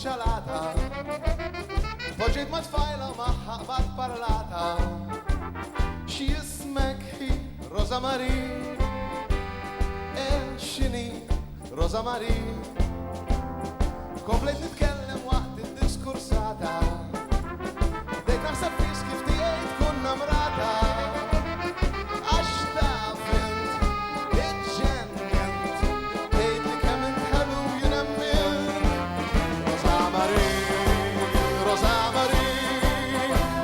xalata Poġġejt ma tfajla maħħa qbad parlata Xi jismek hi Rosa Marie xini Rosa Marie Komplejt nitkellem waqt id-diskursata Dejt naħseb fis kif tiegħid tkun namrata Għax taf int iġġennent Tgħidli kemm int ħelu jien hemmhekk Rosa Marie, Rosa Marie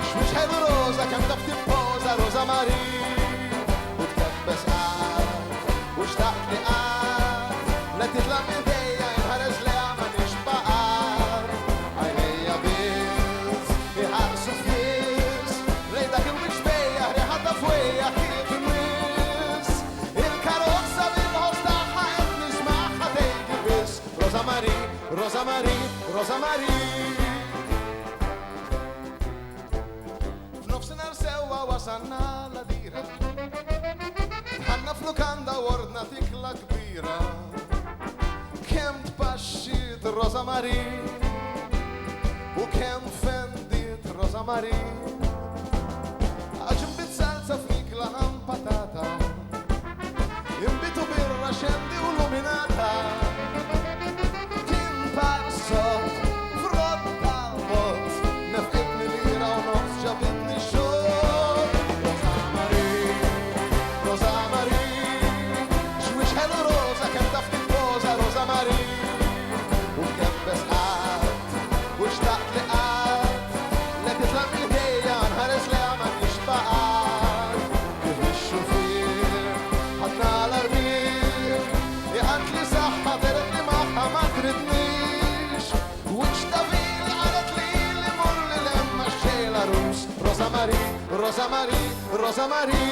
X'mhux ħelu Rosa kemm taf tippoża Rosa Marie U tkebbes u xtaqt li la titla' minn dejja inħares li ma nix baqar Għajnejja biz, iħarsu f'nis Lejda kien biex bejja, riħata f'wejja kif imwis Il-karozza bil-ħoss taħħa qed nisma'ha tgħidli biss Rosa Marie, Rosa Marie, Rosa Marie F'nofsinhar sewwa wasalna la dira Ħanna f'lukanda wordna tikla kbira Kem tpaxxiet Rosa Marie U kem fendit Rosa Marie Għaxin bit-salsa f'nikla ħam patata Imbitu birra xendi u luminata Kien parsot frott tal-bot Nefqitni lira u nofs ġabitni xot Rosa Marie, Rosa Marie X'wix ħelu Rosa kem taf tippoża Rosa Marie U kebbes qatt u xtaqt li qatt Li titla' mill-ħdejja nħares leha ma nix baqar Kif ix-xufier ħadna l-arbir Jaqat li saħħa teret li magħha ma tridniex Wiċċ tafil qalet li mur li lemma xxejla rus Rosa Marie, Rosa Marie, Rosa Marie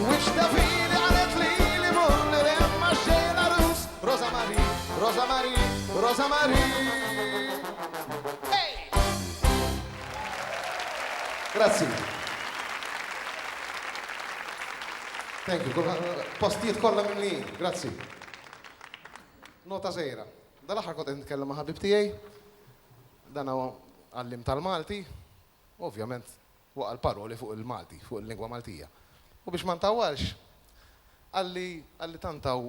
Wiċċ tafil qalet li mur li lemma xxejla rus Rosa Marie, Rosa Marie, Rosa Marie Hey! Grazie Thank you, postijiet kollha minni, grazzi. Nota żgħira. Dal-aħħar kont qed nitkellem ma' ħabib tiegħi, dan huwa għallim tal-Malti, ovvjament waqal paroli fuq il-Malti, fuq il-lingwa Maltija. U biex ma ntawwalx, għalli tantaw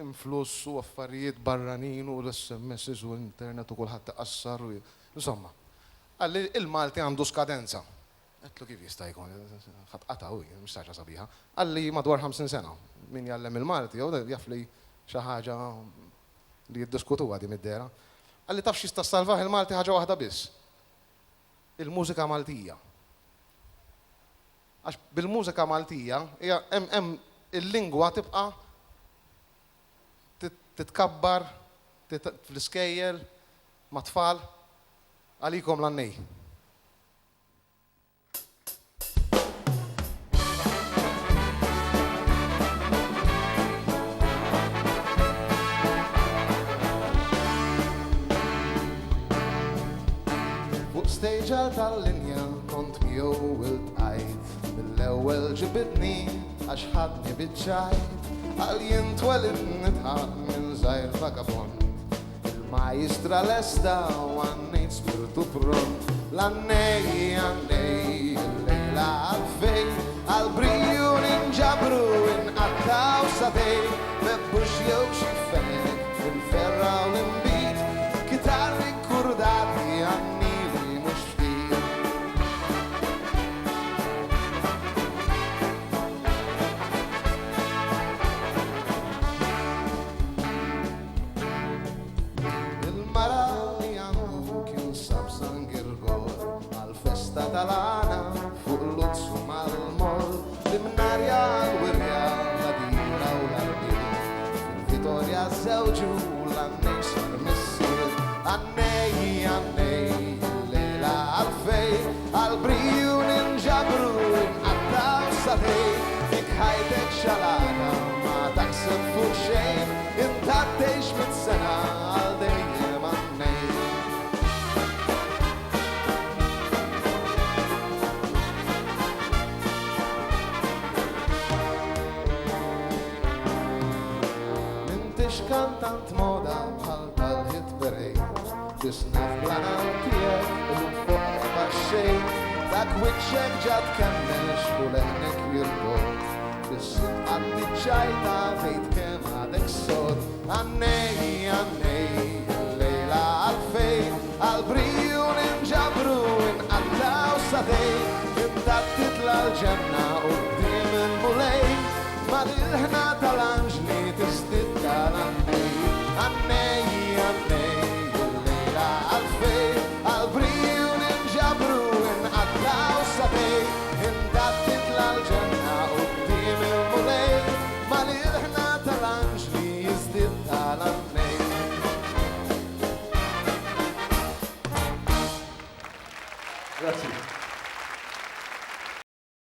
influss u affarijiet barranin u l-SMS u internet u kulħadd taqassar u insomma. Għalli il-Malti għandu skadenza. Għetlu kif jista' jkun, ħatqata u mhux saġa sabiħa. Għalli madwar 50 sena min jgħallem il-Malti jew jaf li xi ħaġa li jiddiskutuha di mid-dera. Għalli taf x'jista' salvaħ il-Malti ħaġa waħda biss. Il-mużika Maltija. Għax bil-mużika Maltija hija hemm il-lingwa tibqa' titkabbar fl-iskejjel ma' tfal għalikom l-annej. Stage tal-linja kont miegħu il-tqajt mill-ewwel ġibitni għax ħadni biċċajt għal jintwelid nitħaq minn żgħir vagabond il-majstra lesta u għannejt spiritu pront l-annej il-lejla għalfej għal-briju ninġabru inqattaw satej mebbux jew xi fenek il-ferra u l-imbit kitarri kurdati għanni Talana fuq l-Uzzu mal-mol l-imnarja l-wirja l-adira u l-arbir Vittoria żewġu l-annej sar missier Annej, l-lejla għalfej għal-briju ninġabru inqattaw satej dik ħajtek xalana ma taħseb fuq xejn inta tgħix mit-sena għal dejjem annej kantant moda bħal tal-hit parade tisnaf lana tijek u fuq baxxej dak wiċċek ġad kemmex u leħnek jirdor tissit għaddi ċajta fejt kem għadek sod għannej lejla għalfejn għal-briju ninġabru inqattaw sadej intat titla l-ġenna u d-dim il-mulej ma l-ħna tal-anġli tistid tal-annej għannej lejla għalfejn għal-briju ninġabru inqattaw sadej intat titla l-ġenna u d-dim il-mulej ma l-ħna tal-anġli jizdid tal-annej. Grazie.